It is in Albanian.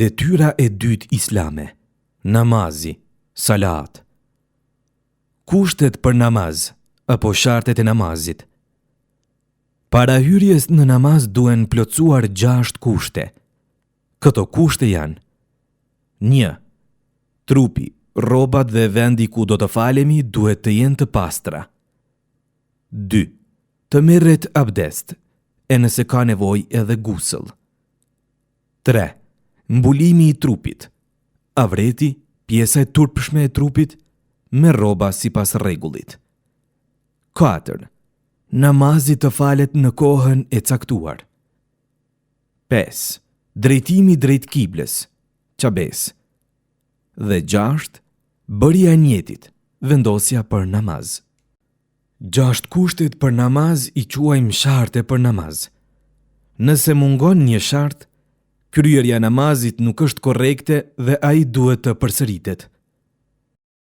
Detyra e dytë islame, namazi, salat. Kushtet për namaz, apo shartet e namazit. Para hyrjes në namaz duhen plotësuar 6 kushte. Këto kushte janë: 1. Trupi, rrobat dhe vendi ku do të falemi duhet të jenë të pastra. 2. Të merret abdest, e nëse ka nevojë edhe gusëll. 3. Mbulimi i trupit, avreti, pjesa e turpshme e trupit, me rroba sipas rregullit. 4. Namazi të falet në kohën e caktuar. 5. Drejtimi drejt kiblës, qabes. Dhe 6. Bërja e njetit, vendosja për namaz. 6 kushtet për namaz i quajmë sharte për namaz. Nëse mungon një shart, kryerja namazit nuk është korrekte dhe ai duhet të përsëritet.